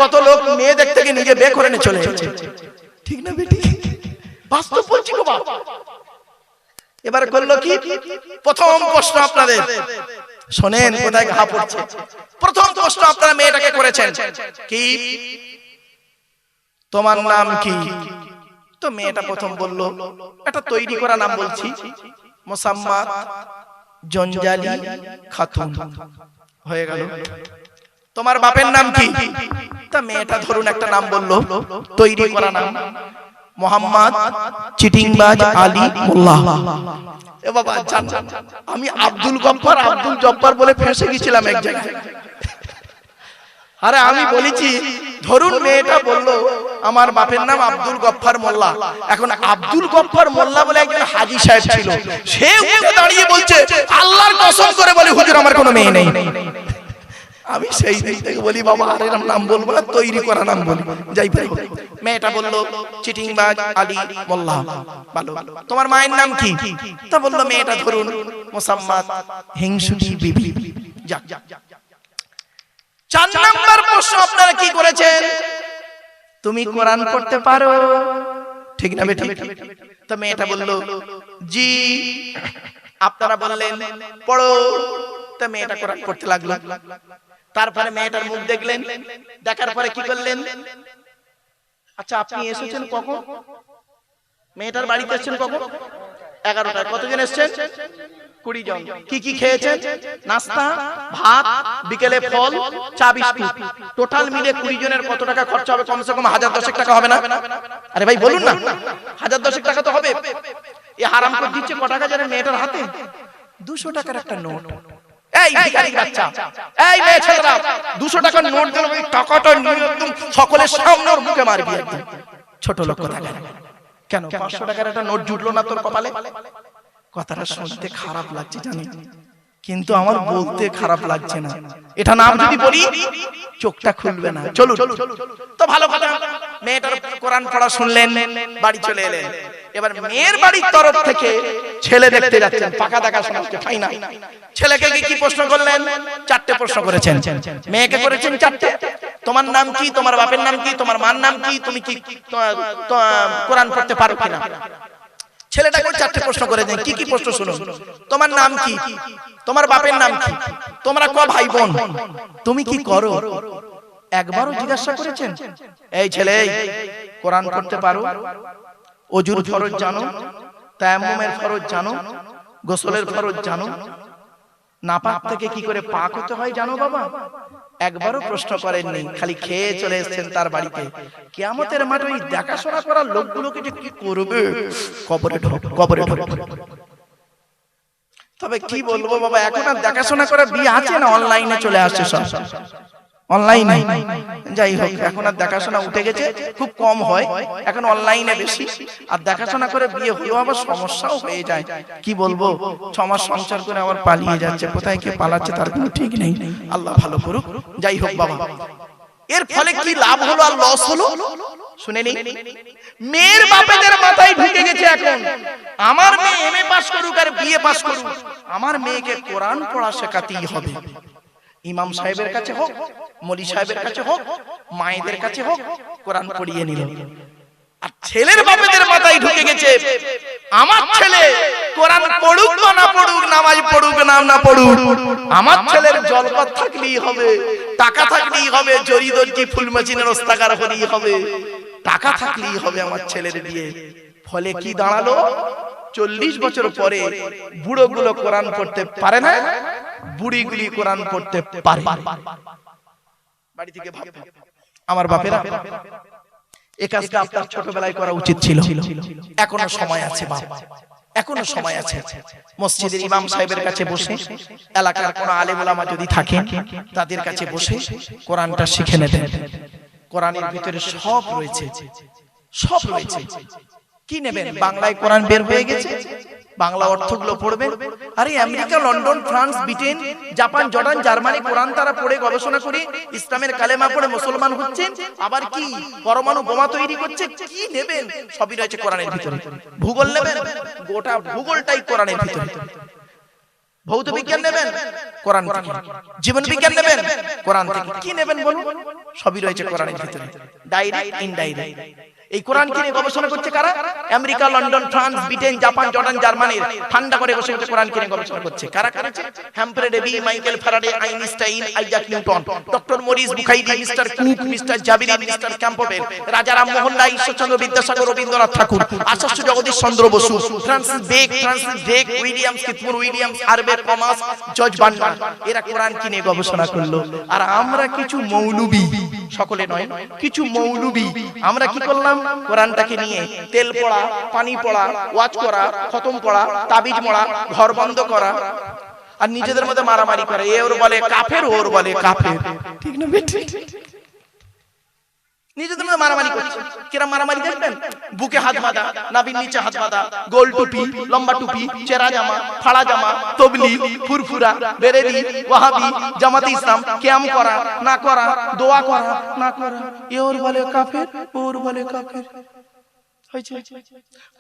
কত লোক মেয়ে দেখতে গিয়ে নিজে বিয়ে করে নিয়ে চলে যাচ্ছে, ঠিক না বেটি? বাস্তব বলছি গো বাপ। এবার করলো কি? প্রথম প্রশ্ন আপনাদের শোনেন, কোথায় ঘা পড়ছে। প্রথম প্রশ্ন আপনারা মেয়েটাকে করেছেন কি, তোমার নাম কি? তো মেয়েটা প্রথম বলল, একটা তৈরি করা নাম বলছি, মোসাম্মাত জঞ্জালি খাতুন। হয়ে গেল। তোমার বাপের নাম কি? তা মেয়েটা ধরুন একটা নাম বললো, তৈরি করা নাম, মোহাম্মদ চিটিংবাজ আলী মোল্লা। এ বাবা জান, আমি আব্দুল গফফার আব্দুল জব্বার বলে ফেঁসে গেছিলাম এক জায়গায়। আরে আমি বলেছি, ধরুন মেয়েটা বললো আমার বাপের নাম আব্দুল গফফার মোল্লা। এখন আব্দুল গফফার মোল্লা বলে একজন হাজী সাহেব ছিল, সে উঠে দাঁড়িয়ে বলছে আল্লাহর কসম করে বলে হুজুর আমার কোনো মেয়ে নেই। আমি সেই দিক থেকে বলি বাবা আর এরকম নাম বলবো না, তৈরি করা নাম বলি। যাই ভাই, মেয়েটা বললো চিটিংবাজ আলী মোল্লা। ভালো, তোমার মায়ের নাম কি? তা বললো মেয়েটা ধরুন মোসাম্মাত হিংসুটি বিবি। যাক, 4 নাম্বার প্রশ্ন আপনারা কি করেছেন, তুমি কোরআন পড়তে পারো, ঠিক না বেটি? তো মেয়েটা বললো জি। আপনারা বললেন পড়ো। তো মেয়েটা কোরআন পড়তে লাগলো। তারপরে মেয়েটার মুখ দেখলেন, দেখার পরে কি করলেন? আচ্ছা আপনি এসেছেন কখন? মেয়েটার বাড়িতে এসেছেন কখন? 11টায়। কতজন এসেছেন? 20 জন। কি কি খেয়েছেন? নাস্তা, ভাত, বিকেলে ফল, চা, বিস্কুট। টোটাল মিলে 20 জনের কত টাকা খরচা হবে? কমসে কম 1010 টাকা হবে না? আরে ভাই বলুন না, 1010 টাকা তো হবে। এই হারাম করে দিচ্ছে ক টাকা জানেন মেয়েটার হাতে? 200 টাকার একটা নোট। এই ভিখারির বাচ্চা, এই মেয়ে ছেলেরা 200 টাকার নোট দিল, ওই টাকাটা নিয়ে একদম সকলের সামনে ওর মুখে মারবি একদম। ছোট লোক কোথাকার। কেন 500 টাকার একটা নোট জুটলো না তোর কপালে? কথাটা শুনতে খারাপ লাগছে জানি, কিন্তু আমার বলতে খারাপ লাগছে না। এটা নাম যদি বলি চোখটা খুলবে না। চলুন তো ভালো কথা। মেয়েটার কোরআন পড়া শুনলেন, বাড়ি চলে এলেন। এবার মেয়ের বাড়ির তরফ থেকে ছেলে দেখতে যাচ্ছেন, পাকা দেখা শোনাচ্ছে ফাইনাল। ছেলেকে কি প্রশ্ন করলেন? 4টে প্রশ্ন করেছেন। মেয়েকে করেছেন 4টে। তোমার নাম কি? তোমার বাপের নাম কি? তোমার মার নাম কি? তুমি কি কোরআন পড়তে পারো কিনা? ছেলেটাকে 4টে প্রশ্ন করেছেন। কি কি প্রশ্ন শুনুন। তোমার নাম কি? তোমার বাপের নাম কি? তোমরা ক ভাই বোন? তুমি কি করো? একবারও জিজ্ঞাসা করেছেন এই ছেলে কোরআন পড়তে পারো? ওযুর ফরজ জানো? তায়াম্মুমের ফরজ জানো? গোসলের ফরজ জানো? নাপাক থেকে কি করে পাক হতে হয় জানো বাবা? একবারও প্রশ্ন করেননি, খালি খেয়ে চলে এসেছেন তার বাড়িতে। কিয়ামতের মাঠে ওই দেখাশোনা করার লোকগুলোকে যে কি করবে? কবরে ঢোক, কবরে ঢোক। তবে কি বলবো বাবা, এখন আর দেখাশোনা করার বিয়ে আছে না? অনলাইনে চলে আসছে সব, অনলাইনে। যাই হোক, এখন আর দেখাশোনা উঠে গেছে, খুব কম হয়, এখন অনলাইনে বেশি। আর দেখাশোনা করে বিয়ে হলেও আবার সমস্যাও হয়ে যায়। কি বলবো, 6 মাস সংসার করে আবার পালিয়ে যাচ্ছে। কোথায় কে পালাচ্ছে তার কোনো ঠিক নেই, আল্লাহ ভালো করুক। যাই হোক বাবা, এর ফলে কি লাভ হলো আর লস হলো শুনে নিন। মেয়ের বাপেদের মাথায় ঢুকে গেছে এখন, আমার মেয়ে এমএ পাস করুক আর বিএ পাস করুক, আমার মেয়েকে কোরআন পড়া শেখাতেই হবে। ইমাম সাহেবের কাছে হোক, মলি সাহেবের কাছে হোক, মায়েদের কাছে হোক, কোরআন পড়িয়ে নিল। আর ছেলের বাপেদের মাথায় ঢুকে গেছে, আমার ছেলে কোরআন পড়ুক বা না পড়ুক, নামাজ পড়ুক না পড়ুক, আমার ছেলের জলপথ থাকলেই হবে, টাকা থাকলেই হবে, জরি দর্জি ফুল মেশিনের ওস্তাকার হলেই হবে, টাকা থাকলেই হবে আমার ছেলের বিয়ে। ফলে কি দাঁড়ালো? 40 বছর পরে বুড়োগুলো কোরআন পড়তে পারে না, বুড়িগুলি কোরআন পড়তে পারে। বাড়ি থেকে ভাববে আমার বাপেরা, এই কাজটা আপনার ছোটবেলায় করা উচিত ছিল। এখনো সময় আছে বাপ, এখনো সময় আছে। মসজিদের ইমাম সাহেবের কাছে বসে, এলাকার কোন আলেম ওলামা যদি থাকে তাদের কাছে বসে কোরআনটা শিখে নেবেন। কোরআনের ভিতরে সব রয়েছে, সব রয়েছে। কি নেবেন? বাংলায় কোরআন বের হয়ে গেছে, বাংলা অর্থগুলো পড়বেন। আরে America, London, France, Britain, Japan, Jordan, Germany কোরআন তারা পড়ে গবেষণা করে ইসলামের কালেমা পড়ে মুসলমান হচ্ছেন, আবার কি পরমাণু বোমা তৈরি করছে। কি নেবেন? সবই রয়েছে কোরআনের ভিতরে। ভূগোল নেবেন, গোটা ভূগোলটাই কোরআনের ভিতরে। ভৌত বিজ্ঞান নেবেন কোরআন থেকে, জীবন বিজ্ঞান নেবেন কোরআন থেকে, কি নেবেন বলুন? সবই রয়েছে কোরআনের ভিতরে, ডাইরেক্ট ইনডাইরেক্ট। এই কোরআন কি নিয়ে গবেষণা করছে কারা? America, London, France, Britain, Japan, Jordan, জার্মানির ঠান্ডা করে বসে বসে কোরআন কি নিয়ে গবেষণা করছে। কারা করেছে? Humphry Davy, Michael Faraday, Einstein, Isaac Newton, doctor Maurice Bucaille, mister Cook, mister Jabiri, mister Campbell, Raja Rammohan Roy, Ishwarchandra Vidyasagar, Rabindranath Tagore, Acharya Jagadish Chandra Bose, Francis Drake, Williams Keith Moore Williams, Herbert Thomas, George Bernard, এরা কোরআন কি নিয়ে গবেষণা করলো। আর আমরা কিছু মৌলবি, সকলে নয়, কিছু মৌলবি আমরা কি করলাম? কোরআনটাকে নিয়ে তেল পড়া, পানি পড়া, ওয়াজ করা, খতম পড়া, তাবিজ মরা, ঘর বন্ধ করা, আর নিজেদের মধ্যে মারামারি করে। এ ওর বলে কাফের, ওর বলে কাফের, ঠিক না বেঠি? নিজেদের মধ্যে মারামারি করছে। কিরা মারামারি দেখবেন? বুকে হাত বাঁধা, নাভির নিচে হাত বাঁধা, গোল টুপি, লম্বা টুপি, চেরা জামা, ফাড়া জামা, তবলিগ, ফুরফুরা, বেরেলি, ওয়াহাবি, জামাতে ইসলাম, কিয়াম করা না করা, দোয়া করা না করা, এ ওর বলে কাফের, ওর বলে কাফের।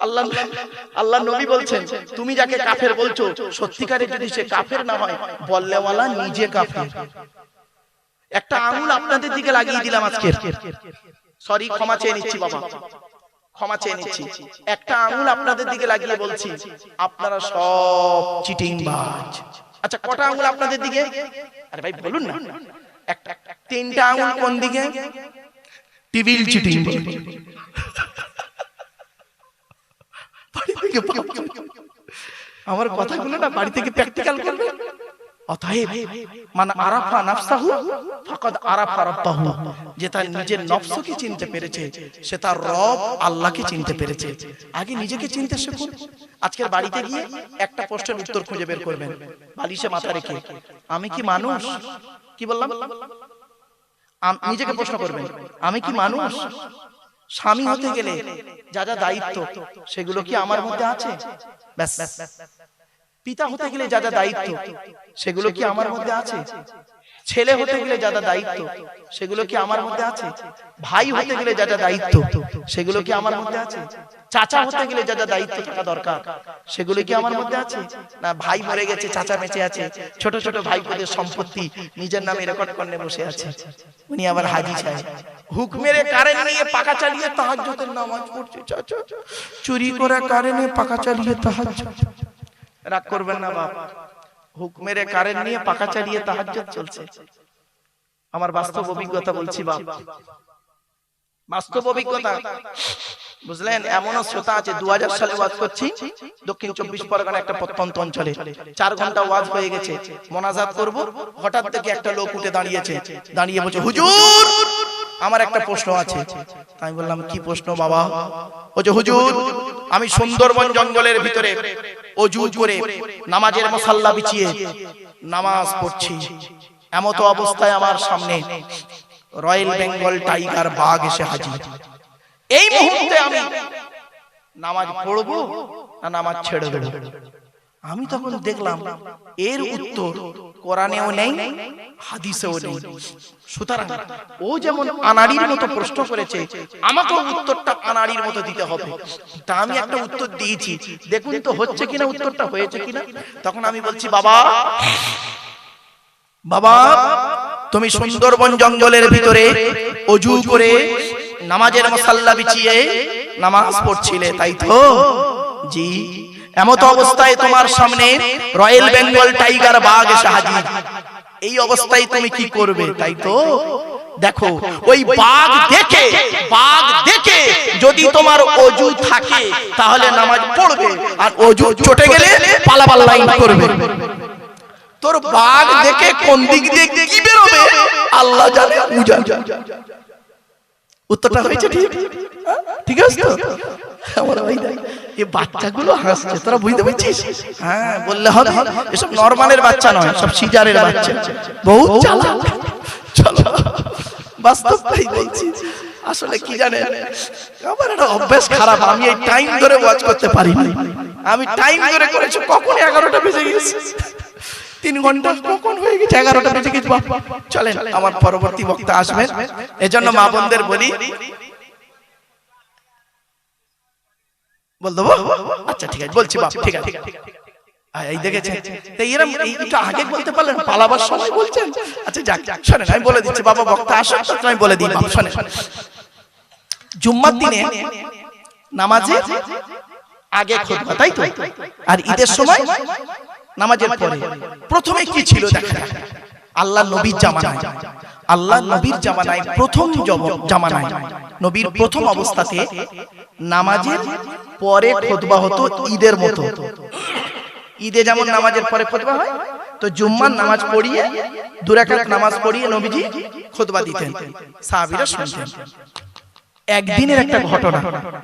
আল্লাহ আল্লাহ নবী বলছেন, তুমি যাকে কাফের বলছো সত্যিকারে যদি সে কাফের না হয়, বললেওয়ালা নিজে কাফের। একটা আঙুল আপনাদের দিকে লাগিয়ে দিলাম আজকে, সরি ক্ষমা চেয়ে নিচ্ছি বাবা, ক্ষমা চেয়ে নিচ্ছি। একটা আঙুল আপনাদের দিকে লাগিয়ে বলছি, আপনারা সব চিটিংবাজ। আচ্ছা কটা আঙুল আপনাদের দিকে? আরে ভাই বলুন না। একটা, তিনটা আঙুল কোন দিকে? টিভিল চিটিং। আমার কথাগুলো না বাড়ি থেকে প্র্যাকটিক্যাল করবে। অতএব মান আরাফা নাফসাহু ফাকাদ আরাফা রাব্বাহু, যে তার নিজের নফসকে চিনতে পেরেছে সে তার রব আল্লাহকে চিনতে পেরেছে। আগে নিজেকে চিনতে শিখুন। আজকের বাড়িতে গিয়ে একটা প্রশ্নের উত্তর খুঁজে বের করবেন, বালিশে মাথা রেখে, আমি কি মানুষ? কি বললাম? নিজেকে প্রশ্ন করবেন, আমি কি মানুষ? স্বামী হতে গেলে যা যা দায়িত্ব সেগুলো কি আমার মধ্যে আছে? ব্যাস। পিতা হতে গেলে যা যা দায়িত্ব সেগুলো কি আমার মধ্যে আছে? ছেলে হতে গেলে যা যা দায়িত্ব সেগুলো কি আমার মধ্যে আছে? ভাই হতে গেলে যা যা দায়িত্ব সেগুলো কি আমার মধ্যে আছে? চাচা হতে গেলে যা যা দায়িত্ব থাকা দরকার সেগুলো কি আমার মধ্যে আছে? না ভাই মরে গেছে, চাচা বেঁচে আছে, ছোট ছোট ভাইপোদের সম্পত্তি নিজের নামে রেকর্ড করে বসে আছে। উনি আবার হাজি সাহেব, হুক মেরে কারেন্ট নিয়ে পাকা চালিয়ে তাহাজ্জুদের নামাজ পড়ছে। চাচা চুরি করে কারেন্টে পাকা চালিয়ে তাহাজ্জুদ। রাগ করবেন না বাপ, হুক মেরে কারেন্ট নিয়ে পাকা চালিয়ে তাহাজ্জুদ চলছে। আমার বাস্তব অভিজ্ঞতা বলছি বাপ, বাস্তব অভিজ্ঞতা, বুঝলেন? এমনও শ্রোতা আছে, 2000 সালে ওয়াজ করছি দক্ষিণ 24 পরগনা একটা প্রত্যন্ত অঞ্চলে, 4 ঘন্টা ওয়াজ হয়ে গেছে, মোনাজাত করব, হঠাৎ থেকে একটা লোক উঠে দাঁড়িয়েছে, দাঁড়িয়ে বলছে, হুজুর আমার একটা প্রশ্ন আছে। আমি বললাম কি প্রশ্ন বাবা? বলছে হুজুর আমি সুন্দরবন জঙ্গলের ভিতরে ওযু করে নামাজের মুসাল্লা বিছিয়ে নামাজ পড়ছি, এমত অবস্থায় আমার সামনে রয়্যাল বেঙ্গল টাইগার বাঘ এসে হাজির। এই মুহূর্তে আমি নামাজ পড়বো না নামাজ ছেড়ে দেব? আমি তখন দেখলাম এর উত্তর কোরআনেও নেই, হাদিসেও নেই। সুতরাং ও যেমন আনাড়ির মতো প্রশ্ন করেছে, আমাকেও উত্তরটা আনাড়ির মতো দিতে হবে। তা আমি একটা উত্তর দিয়েছি, দেখুন তো হচ্ছে কিনা, উত্তরটা হয়েছে কিনা। তখন আমি বলছি, বাবা বাবা তুমি সুন্দরবন জঙ্গলের ভিতরে ওযু করে নামাজের মুসাল্লা বিছিয়ে নামাজ পড়ছিলে, তাই তো? জি। এমত অবস্থায় তোমার সামনে রয়্যাল বেঙ্গল টাইগার বাঘ এসে হাজির, এই অবস্থায় তুমি কি করবে, তাই তো? দেখো ওই বাঘ দেখে যদি তোমার ওযু থাকে তাহলে নামাজ পড়বে, আর ওযু চটে গেলে পালাবার লাইন করবে। তোর বাঘ দেখে কোন দিক দিয়ে কি বেরোবে আল্লাহ জানে, উত্তরটা হয়েছে ঠিক? ঠিক আছে তো? আমার ভাই দেখ, এই বাচ্চাগুলো হাসছে, তোরা বুঝতে পারছিস? হ্যাঁ বললে হবে, এসব নরমালের বাচ্চা নয়, সব সিজারের বাচ্চা, বহুত চালাক। চলো বাস্তবটাই বলছি। আসলে কি জানেন, আমার একটা অভ্যাস খারাপ, আমি এই টাইম ধরে ওয়াজ করতে পারি না। আমি টাইম ধরে করেছি, কখন 11টা বেজে গেছে, 3 ঘন্টা কখন হয়ে গেছে, 11টা বেজে গেছে। চলেন আমার পরবর্তী বক্তা আসবেন, এজন্য মা বোনদের বলি, বল দেবো? আচ্ছা ঠিক আছে বলছি বাপ, ঠিক আছে। এই দেখেছেন, তো এরকম একটু আগে বলতে পারলেন, পালাবার সময় বলছেন। আচ্ছা যাক, শোনেন আমি বলে দিচ্ছি, বাবা বক্তা আসুন তো আমি বলে দিই। শোনেন, জুম্মার দিনে নামাজে আগে খুতবা, তাই তো? আর ঈদের সময় নামাজের পরে। প্রথমে কি ছিল দেখা যাক। আল্লাহ নবীর জামানায়, আল্লাহ নবীর জামানায় প্রথম জামানায় নবীর প্রথম অবস্থাতে নামাজের পরে খুতবা হতো ঈদের মতো। ঈদে যেমন নামাজের পরে খুতবা হয়, তো জুম্মার নামাজ পড়িয়ে 2 রাকাত নামাজ পড়িয়ে নবীজি খুতবা দিতেন, সাহাবীরা শুনতেন। একদিনের একটা ঘটনা,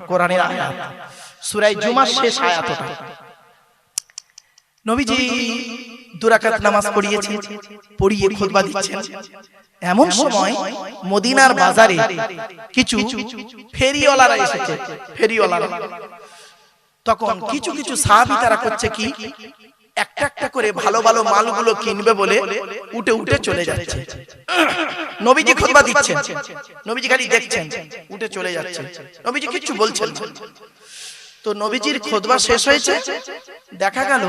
কোরআনের আয়াত, সূরা জুমার শেষ আয়াতটা। নবীজি 2 রাকাত নামাজ পড়িয়েছেন, পড়িয়ে খুতবা দিচ্ছেন। এমন সময় মদিনার বাজারে কিছু ফেরিওয়ালারা এসেছে, ফেরিওয়ালারা। তখন কিছু কিছু সাহাবী তারা করছে কি, একটা একটা করে ভালো ভালো মালগুলো কিনবে বলে উঠে উঠে চলে যাচ্ছে। নবীজি খুতবা দিচ্ছেন, নবীজি খালি দেখছেন, উঠে চলে যাচ্ছে, নবীজি কিছু বলছেন। তো নবীজির খুতবা শেষ হয়েছে, দেখা গেল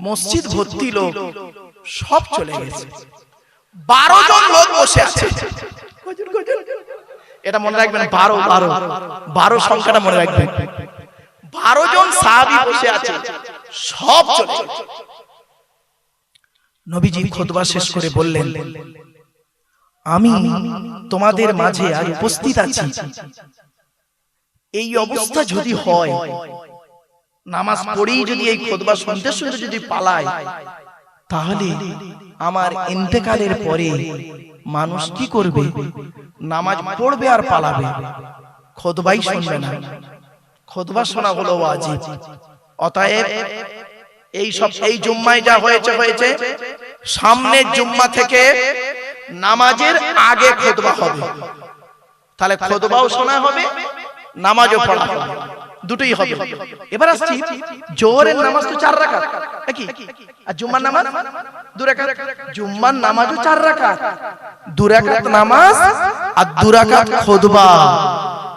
মসজিদ ভর্তি লোক, সব চলে গেছে। 12 জন লোক বসে আছে। এটা মনে রাখবেন, 12 সংখ্যাটা মনে রাখবেন। 12 জন সাহাবী বসে আছে, সব চলে গেছে। নবীজি খুতবা শেষ করে বললেন, আমি তোমাদের মাঝে আর উপস্থিত আছি। এই অবস্থা যদি হয়, নামাজ পড়েই যদি এই খুতবা শুনতে শুনতে যদি পালায়, তাহলে আমার ইন্তেকালের পরে মানুষ কি করবে? নামাজ পড়বে আর পালাবে, খুতবাই শুনবে না। খুতবা শোনা হলো ওয়াজিব। অতএব এই জুম্মায় যা হয়েছে হয়েছে, সামনের জুম্মা থেকে নামাজের আগে খুতবা হবে। তাহলে খুতবাও শোনা হবে, নামাজও পড়া হবে, দুটোই হবে। এবার আসছি, জোহরের নামাজ তো 4 রাকাত নাকি, আর জুম্মার নামাজ 2 রাকাত। জুম্মার নামাজও 4 রাকাত, 2 রাকাত নামাজ আর 2 রাকাত খুতবা।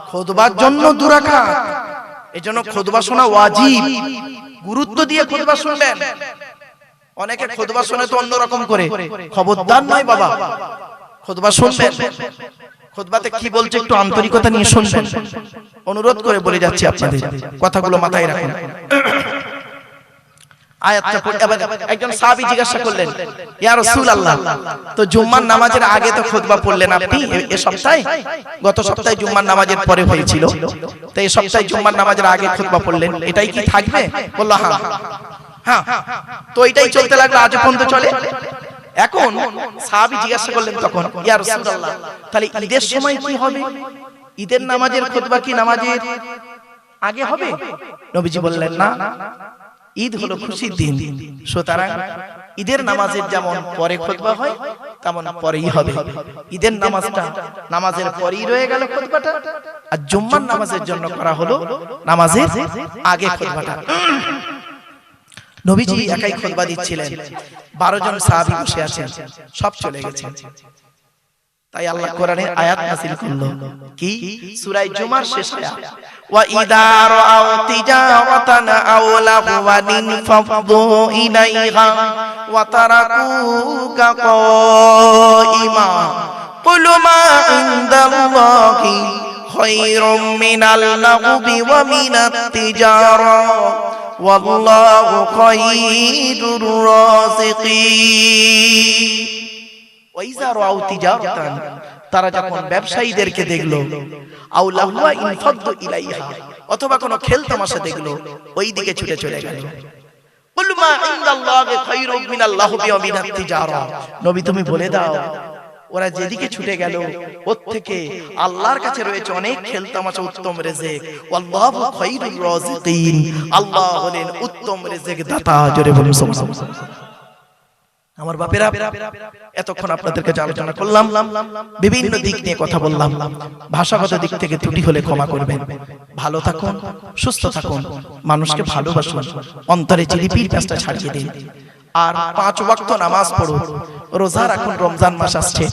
খুতবার জন্য 2 রাকাত, এজন্য খুতবা শোনা ওয়াজিব। গুরুত্ব দিয়ে খুতবা শুনবেন। অনেকে খুতবা শুনে তো অন্যরকম করে, খবরদার নয় বাবা, খুতবা শুনবেন। খুতবাতে কি বলছে একটু আন্তরিকতা নিয়ে শুনবেন, অনুরোধ করে বলে যাচ্ছি আপনাদের, কথাগুলো মাথায় রাখুন। আয়াতটা পড়ে এবার একজন সাহাবী জিজ্ঞাসা করলেন, ইয়া রাসূলুল্লাহ, তো জুম্মার নামাজের আগে তো খুতবা পড়লেন আপনি এই সপ্তাহে, গত সপ্তাহে জুম্মার নামাজের পরে হয়েছিল, তো এই সপ্তাহে জুম্মার নামাজের আগে খুতবা পড়লেন, এটাই কি থাকবে? বলল হ্যাঁ। হ্যাঁ, তো এটাই চলতে লাগলো, আজ পর্যন্ত চলে। এখন সাহাবী জিজ্ঞাসা করলেন তখন, ইয়া রাসূলুল্লাহ, তাহলে ঈদের সময় কি হবে? ঈদের নামাজের খুতবা কি নামাজের আগে হবে? নবীজি বললেন, না, ঈদ হলো খুশির দিন, সুতরাং ঈদের নামাজের যেমন পরে খুতবা হয় তেমন পরেই হবে। ঈদের নামাজটা নামাজের পরেই রয়ে গেল খুতবাটা, আর জুম্মার নামাজের জন্য করা হলো নামাজের আগে খুতবাটা। নবীজি একাই খুতবা দিচ্ছিলেন, 12 জন সাহাবী বসে আছেন, সব চলে গেছেন। তাই আল্লাহ কোরআনে আয়াত নাযিল করলো, কি সূরা জুমার শেষ আয়াত, ওয়া ইযা রাআউ তিজারাতান আও লাহওয়ান ফাফদু ইলাইহা ওয়া তারাকুকা কাইমা কুল মা ইনদাল্লাহি খায়রুম মিনাল লাহবি ওয়া মিনাত তিজারা ওয়াল্লাহু খায়রুর রাযিকিন। ওয়াইজা রাআউ তিজারাতান, তারা যখন ব্যবসায়ীদেরকে দেখলো, আও লাহওয়া ইনফাদু ইলাইহা, অথবা কোনো খেল তামাশা দেখলো, ওই দিকে ছুটে চলে গেল। কুল মা ইনদাল্লাহি খায়রুম মিনাল লাহবি ওয়া মিনাত তিজারা, নবী তুমি বলে দাও, ওরা যেদিকে ছুটে গেল ওর থেকে আল্লাহর কাছে রয়েছে অনেক খেল তামাশা, উত্তম রিজিক। আল্লাহু খায়রুর রাযিকিন, আল্লাহ হলেন উত্তম রিজিক দাতা। জোরে বলুন সুবহানাল্লাহ। আমার বাপেরা, এতক্ষণ আপনাদের কাছে আলোচনা করলাম, বিভিন্ন দিক নিয়ে কথা বললাম। ভাষাগত দিক থেকে ত্রুটি হলে ক্ষমা করবেন। ভালো থাকুন, সুস্থ থাকুন, মানুষকে ভালোবাসুন, অন্তরে চিলিপির প্যাঁচটা ছাড়িয়ে দিন। আর 5 ওয়াক্ত নামাজ পড়ুন, রোজা রাখুন, রমজান মাস আসছে।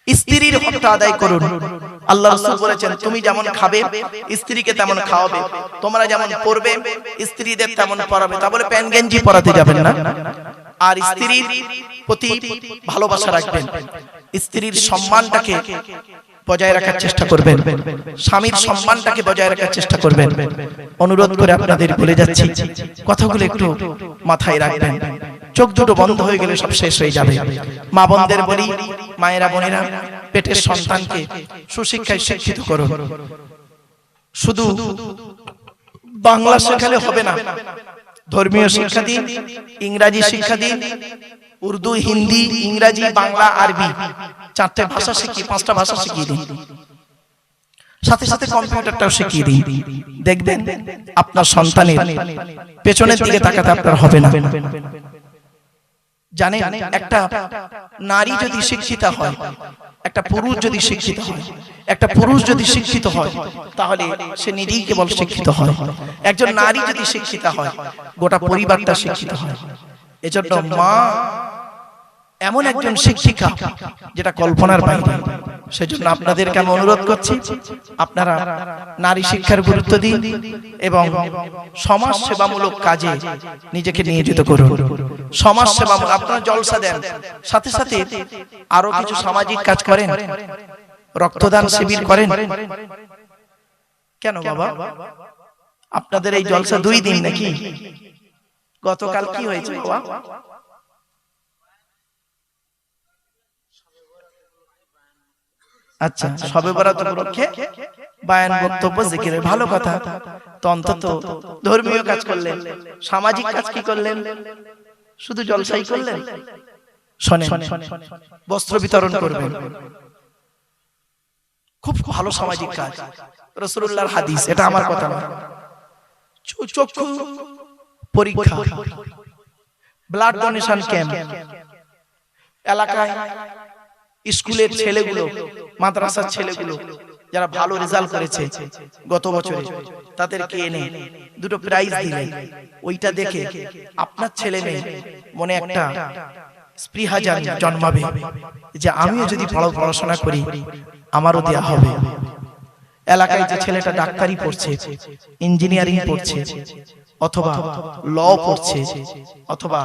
স্ত্রীর হকটা আদায় করুন, আল্লাহ রাসূল বলেছেন তুমি যেমন খাবে স্ত্রীকে তেমন খাওয়াবে, তোমরা যেমন পরবে স্ত্রীদের তেমন পরাবে। তা বলে প্যান্ট গেঞ্জি পরাতে যাবেন না। আর স্ত্রীর প্রতি ভালোবাসা রাখবেন, স্ত্রীর সম্মানটাকে বজায় রাখার চেষ্টা করবেন, স্বামীর সম্মানটাকে বজায় রাখার চেষ্টা করবেন। অনুরোধ করে আপনাদের বলে যাচ্ছি, কথাগুলো একটু মাথায় রাখবেন। চোখ দুটো বন্ধ হয়ে গেলে সব শেষ হয়ে যাবে। মা বোনদের বলি, মায়েরা বোনেরা, পেটের সন্তানকে সুশিক্ষায় শিক্ষিত করুন। শুধু বাংলা শেখালে হবে না, ধর্মীয় শিক্ষা দিন, ইংরাজি শিক্ষা দিন, উর্দু, হিন্দি, ইংরাজি, বাংলা, আরবি, 4টে ভাষা শিখিয়ে 5টা ভাষা শিখিয়ে দিন। সাথে সাথে কম্পিউটারটাও শিখিয়ে দিন। দেখবেন আপনার সন্তানের পেছনের দিকে তাকাতে আপনার হবে না। জানেন, একটা নারী যদি শিক্ষিত হয়, একটা পুরুষ যদি শিক্ষিত হয়, একটা পুরুষ যদি শিক্ষিত হয়, তাহলে সে নিজেই কেবল শিক্ষিত হয়। একজন নারী যদি শিক্ষিত হয়, গোটা পরিবারটা শিক্ষিত হয়। এজন্য মা এমন একজন শিক্ষিকা যেটা কল্পনার বাইরে। সেজন্য আপনাদেরকে আমি অনুরোধ করছি, আপনারা নারী শিক্ষার গুরুত্ব দিন এবং সমাজ সেবামূলক কাজে নিজেকে নিয়োজিত করুন। সমাজ সেবা, আপনারা জলসা দেন, সাথে সাথে আরো কিছু সামাজিক কাজ করেন, রক্তদান শিবির করেন। কেন বাবা, আপনাদের এই জলসা 2 দিন নাকি? গতকাল কি হয়েছে বাবা? আচ্ছা, শবে বরাত উপলক্ষে বায়ান, বক্তব্য, জিকিরের, ভালো কথা। তো অন্তত ধর্মীয় কাজ করলেন, সামাজিক কাজ কি করলেন? শুধু জলসাই করলেন? শোনেন, বস্ত্র বিতরণ করবেন, খুব ভালো সামাজিক কাজ, রাসূলুল্লাহর হাদিস, এটা আমার কথা না। চক্ষু পরীক্ষা, ব্লাড ডোনেশন ক্যাম্প, এলাকায় স্কুলের ছেলেগুলো, মাদ্রাসার ছেলেগুলো যারা ভালো রেজাল্ট করেছে গত বছরে, তাদেরকে এনে 2টো প্রাইজ দিলেন। ওইটা দেখে আপনার ছেলে মেয়ে মনে একটা স্পৃহা জন্মাবে যে আমিও যদি পড়াশোনা করি আমারও দেয়া হবে। এলাকায় যে ছেলেটা ডাক্তারি পড়ছে, ইঞ্জিনিয়ারিং পড়ছে, অথবা ল পড়ছে, অথবা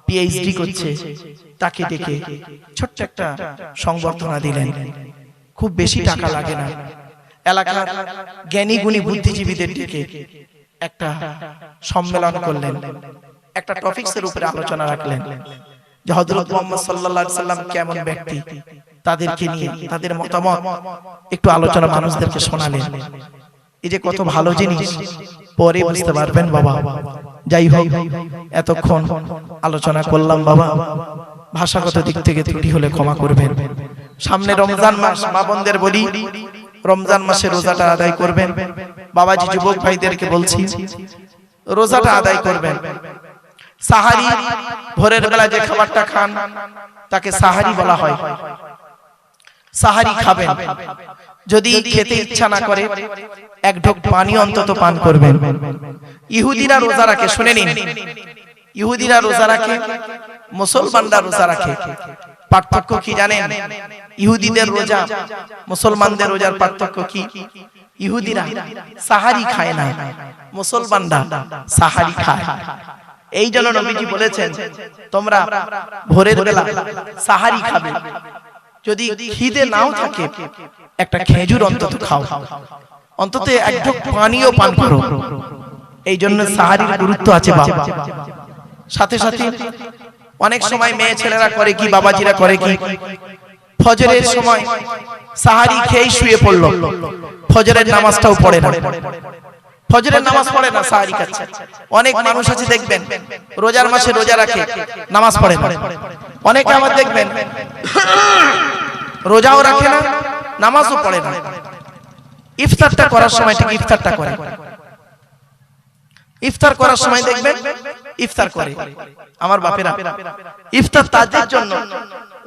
পিএইচডি করছে, তাকে ডেকে ছোট্ট একটা সংবর্ধনা দিলেন। খুব বেশি টাকা লাগে না। এলাকার জ্ঞানী গুণী বুদ্ধিজীবীদের ডেকে একটা সম্মেলন করলেন, একটা টপিকসের উপরে আলোচনা রাখলেন যে হযরত মুহাম্মদ সাল্লাল্লাহু আলাইহি সাল্লাম কেমন ব্যক্তি, তাদেরকে নিয়ে তাদের মতামত একটু আলোচনা মানুষদেরকে শোনালেন। এই যে কত ভালো জিনিস, পরে বুঝতে পারবেন বাবা। যাই হোক, এতক্ষণ আলোচনা করলাম বাবা, ভাষাগত দিক থেকে ত্রুটি হলে ক্ষমা করবেন। সামনে রমজান মাস, মা বোনদের বলি, রমজান মাসে রোজাটা আদায় করবেন। বাবাজি যুবক ভাইদেরকে বলছি, রোজাটা আদায় করবেন। সাহারি, ভোরের বেলা যে খাবারটা খান তাকে সাহারি বলা হয়। সাহারি খাবেন, যদি খেতে ইচ্ছা না করে 1 ঢোক পানি অন্তত পান করবেন। ইহুদিরা রোজা রাখে, শুনে নিন, ইহুদিরা রোজা রাখে, মুসলমানরা রোজা রাখে। পার্থক্য কি জানেন? ইহুদিদের রোজা, মুসলমানদের রোজার পার্থক্য কি? ইহুদিরা সাহারি খায় না, মুসলমানরা সাহারি খায়। এই জন্য নবীজি বলেছেন, তোমরা ভোরের বেলা সাহারি খাবে, যদি খিদে নাও থাকে একটা খেজুর অন্তত খাও, অন্তত 1 ঢোক পানিও পান করো। এই জন্য সাহারির গুরুত্ব আছে বাবা। সাথে সাথে অনেক সময় মেয়ে ছেলেরা করে কি, বাবাজিরা করে কি, ফজরের সময় সাহারি খেয়ে শুয়ে পড়লো, ফজরের নামাজটাও পড়ে না, ফজরের নামাজ পড়ে না, সাহারি খাচ্ছে। অনেক মানুষ আছে দেখবেন রোজার মাসে রোজা রাখে, নামাজ পড়ে না। অনেকে আবার দেখবেন রোজাও রাখে না, নামাজও পড়ে না। ইফতারটা করার সময় ঠিক ইফতারটা করে, ইফতার করার সময় দেখবেন ইফতার করে। আমার বাপেরা, ইফতার তাদের জন্য,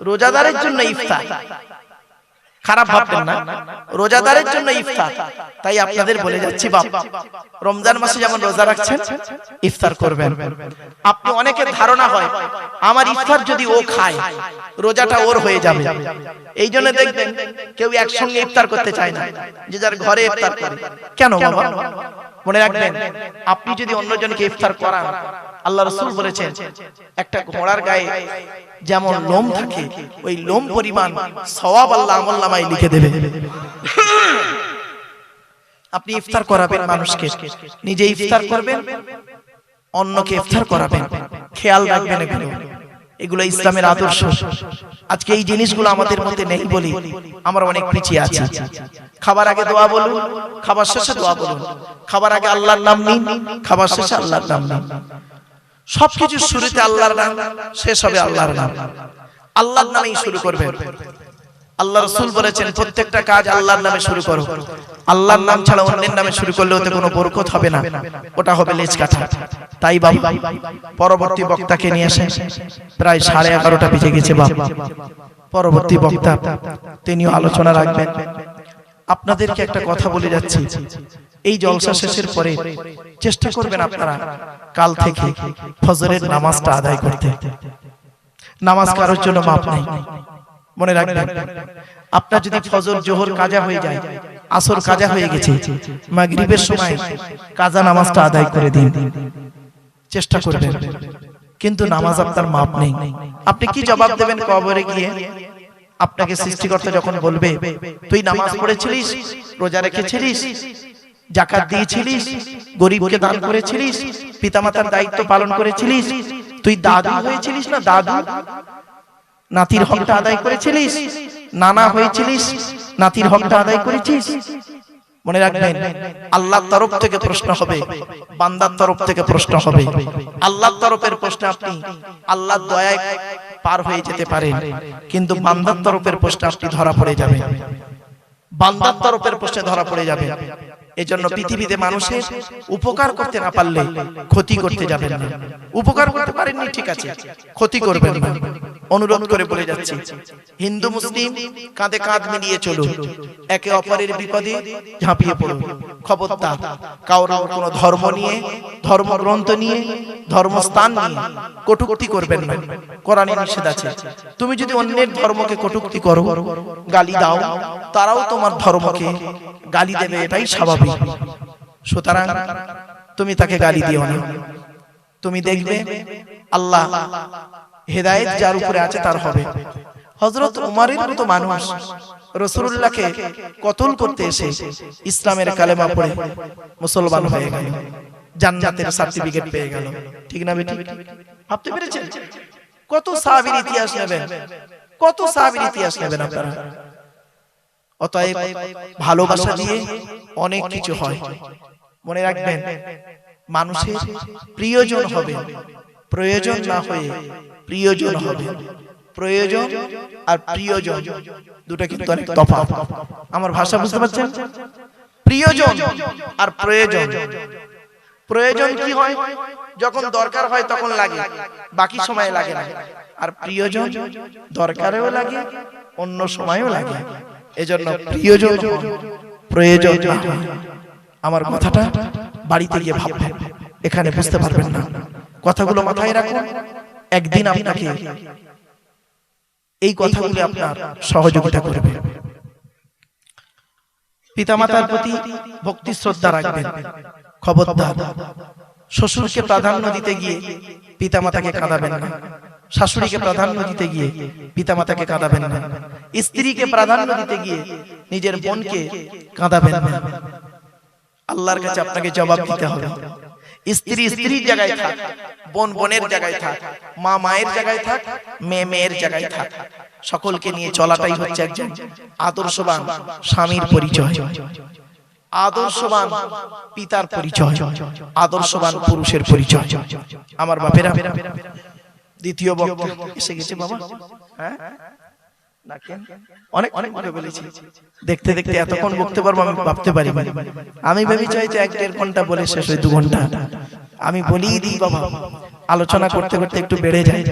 রোজাদারের জন্য ইফতার। খারাপ ভাববেন না, রোজাদারের জন্য ইফতার। তাই আপনাদের বলে যাচ্ছি বাপ, রমজান মাসে যেমন রোজা রাখছেন ইফতার করবেন। আপনি অনেকের ধারণা হয় আমার ইফতার যদি ও খায় রোজাটা ওর হয়ে যাবে, এই জন্য দেখবেন কেউ একসঙ্গে ইফতার করতে চায় না, যে যার ঘরে ইফতার করে। কেন বাবা? মনে রাখবেন, আপনি যদি অন্যজনকে ইফতার করান, আল্লাহ রাসূল বলেছেন একটা ঘোড়ার গায়ে যেমন লোম থাকে ওই লোম পরিমাণ সওয়াব আল্লাহ আমলনামায় লিখে দেবে। আপনি ইফতার করাবেন মানুষকে, নিজে ইফতার করবেন, অন্যকে ইফতার করাবেন, খেয়াল রাখবেন এগুলো, এগুলো ইসলামের আদর্শ। আজকে এই জিনিসগুলো আমাদের মধ্যে নেই বলি আমরা অনেক পিছিয়ে আছি। খাবার আগে দোয়া বলুন, খাবার শেষে দোয়া বলুন, খাবার আগে আল্লাহর নাম নিন, খাবার শেষে আল্লাহর নাম নিন। সবকিছু শুরুতে আল্লাহর নাম, শেষ হবে আল্লাহর নাম। আল্লাহর নামেই শুরু করবেন। আল্লাহ রাসূল বলেছেন প্রত্যেকটা কাজ আল্লাহর নামে শুরু করো। আল্লাহর নাম ছাড়া অন্যের নামে শুরু করলে ওতে কোনো বরকত হবে না, ওটা হবে লেজ কাটা। তাই বাবা পরবর্তী বক্তাকে নিয়ে আসেন, প্রায় 11:30 বেজে গেছে বাবা। পরবর্তী বক্তা তিনিও আলোচনা রাখবেন। আপনাদেরকে একটা কথা বলে যাচ্ছি, এই জলসা শেষের পরে চেষ্টা করবেন আপনারা কাল থেকে ফজরের নামাজটা আদায় করতে। নামাজ কারোর জন্য মাপ নাই, মনে রাখবেন। আপনার যদি ফজর জোহর কাজা হয়ে যায়, আসর কাজা হয়ে গেছে, মাগরিবের সময় কাজা নামাজটা আদায় করে দিন, চেষ্টা করবেন। কিন্তু নামাজ আপনার মাপ নেই, আপনি কি জবাব দেবেন কবরে গিয়ে? আপনাকে সৃষ্টিকর্তা যখন বলবে তুই নামাজ পড়েছিলিস, রোজা রেখেছিলিস, যাকাত দিয়েছিলিস, গরিবকে দান করেছিলিস, পিতামাতার দায়িত্ব পালন করেছিলিস, তুই দাদু হয়েছিলিস না দাদু, নাতির হকটা আদায় করেছিলিস, নানা হয়েছিলিস, নাতির হকটা আদায় করেছিস? মনে রাখবেন আল্লাহর তরফ থেকে প্রশ্ন হবে, বান্দার তরফ থেকে প্রশ্ন হবে। আল্লাহর তরফের প্রশ্নে আপনি আল্লাহর দয়ায় পার হয়ে যেতে পারেন, কিন্তু বান্দার তরফের প্রশ্নে আপনি ধরা পড়ে যাবেন, বান্দার তরফের প্রশ্নে ধরা পড়ে যাবেন। এজন্য পৃথিবীতে মানুষের উপকার করতে না পারলে ক্ষতি করতে যাবেন না। উপকার করতে পারেননি ঠিক আছে, ক্ষতি করবেন না। অনুরোধ করে বলে যাচ্ছি, হিন্দু মুসলিম কাঁধে কাঁধ মিলিয়ে চলুন, একে অপরের বিপদে ঝাঁপিয়ে পড়ুন। খবরদার কারোর কোনো ধর্ম নিয়ে, ধর্মগ্রন্থ নিয়ে, ধর্মস্থান নিয়ে কটূক্তি করবেন না, কোরআনে নিষেধ আছে। তুমি যদি অন্যের ধর্মকে কটূক্তি করো, গালি দাও, তারাও তোমার ধর্মকে গালি দেবে, এটাই স্বাভাবিক। সুতরাং তুমি তাকে গালি দিও না। তুমি দেখবে আল্লাহ হেদায়েত যার উপরে আছে তার হবে। হযরত উমরের মতো মানুষ রাসূলুল্লাহকে কতল করতে এসে ইসলামের কালেমা পড়ে মুসলমান হয়ে গেল, জান্নাতের সার্টিফিকেট পেয়ে গেল। ঠিক না বেটি? ভাবতে পেরেছেন? কত সাহাবীর ইতিহাস নেবেন, কত সাহাবীর ইতিহাস নেবেন আপনারা। অতএব ভালোবাসা দিয়ে অনেক কিছু হয়। মনে রাখবেন মানুষের প্রিয়জন হবে, প্রয়োজন না হয়ে প্রিয়জন হবে। প্রয়োজন আর প্রিয়জন দুটো কিন্তু অনেক তফাৎ। আমার ভাষা বুঝতে পারছেন? প্রিয়জন আর প্রয়োজন। প্রয়োজন কি হয়? যখন দরকার হয় তখন লাগে, বাকি সময় লাগে না। আর প্রিয়জন দরকারেও লাগে, অন্য সময়ও লাগে। এজন্য প্রিয়জন প্রয়োজন না। আমার কথাটা বাড়িতে গিয়ে ভাববেন, এখানে বুঝতে পারবেন না। কথাগুলো মাথায় রাখুন, একদিন আপনাকে এই কথাগুলো আপনার সহযোগিতা করবে। পিতামাতার প্রতি ভক্তি শ্রদ্ধা রাখবেন। খবরদার শ্বশুরকে প্রাধান্য দিতে গিয়ে পিতামাতাকে কাঁদাবেন না, শাশুড়িকে প্রাধান্য দিতে গিয়ে পিতামাতাকে কাঁদাবেন না, স্ত্রীকে প্রাধান্য দিতে গিয়ে নিজের বোনকে কাঁদাবেন না। আল্লাহর কাছে আপনাকে জবাব দিতে হবে। স্ত্রী স্ত্রীর জায়গায় থাক, বোন বোনের জায়গায় থাক, মা মায়ের জায়গায় থাক, মেয়ে মেয়ের জায়গায় থাক। সকলকে নিয়ে চলাটাই হচ্ছে একজন আদর্শবান স্বামীর পরিচয়, আদর্শবান পিতার পরিচয়, আদর্শবান পুরুষের পরিচয়। আমার বাপেরা, দ্বিতীয় বক্তা এসে গেছে বাবা। হ্যাঁ অনেক অনেক ভাবে বলেছি, দেখতে দেখতে এতক্ষণ বলতে পারবো আমি ভাবতে পারি। আমি ভেবে চাই যে 1-1.5 ঘন্টা বলে শেষ হয় 2 ঘন্টা। আমি বলিই দিই বাবা, আলোচনা করতে করতে একটু বেড়ে যায়।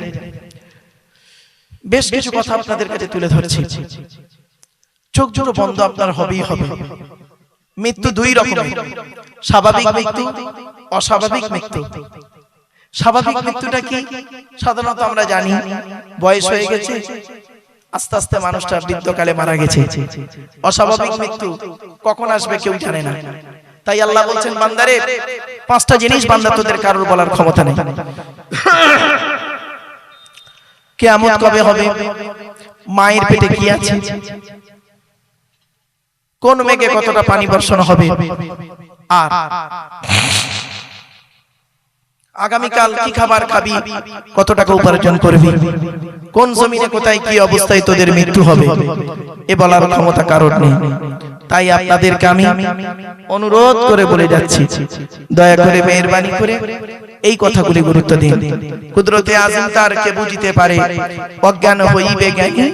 বেশ কিছু কথা আপনাদের কাছে তুলে ধরছি। চোখ দুটো বন্ধ আপনার হবেই হবে। মৃত্যু দুই রকমের, স্বাভাবিক মৃত্যু, অস্বাভাবিক মৃত্যু। স্বাভাবিক মৃত্যুটা কি? সাধারণত আমরা জানি বয়স হয়ে গেছে, আস্তে আস্তে মানুষটা বৃদ্ধকালে মারা গেছে। অস্বাভাবিক মৃত্যু কখন আসবে কেউ জানে না। তাই আল্লাহ বলছেন, বান্দারে পাঁচটা জিনিস বান্দা তোদের কারোর বলার ক্ষমতা নেই। কিয়ামত কবে হবে, মায়ের পেটে কি আছে, কোন মেঘে কতটা পানি বর্ষণ হবে, আর আগামীকাল কি খাবার খাবি, কত টাকা উপার্জন করবি, কোন জমিনে কোথায় কি অবস্থায় তোদের মৃত্যু হবে, এ বলার ক্ষমতা কারোর নেই। তাই আপনাদেরকে আমি অনুরোধ করে বলে যাচ্ছি, দয়া করে মেহেরবানি করে এই কথাগুলি গুরুত্ব দিন। কুদরতে আযম তার কে বুঝিতে পারে, অজ্ঞান হইবে জ্ঞানী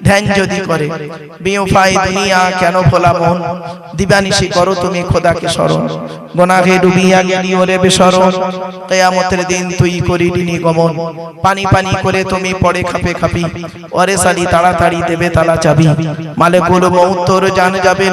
ধ্যান যদি করে। বেওফাই দুনিয়া কেন ভোলা মন, দিবানিশি করো তুমি খোদাকে স্মরণ। গুনাহে ডুবিয়া গেলি ওরে বেশরম, কিয়ামতের দিন তুই করিলি নিগমন। পানি পানি করে তুমি পড়ে খাপে খাপি, ওরে সালি তাড়াতাড়ি দেবে তালা চাবি। মালিকুল মউত তোর জান যাবে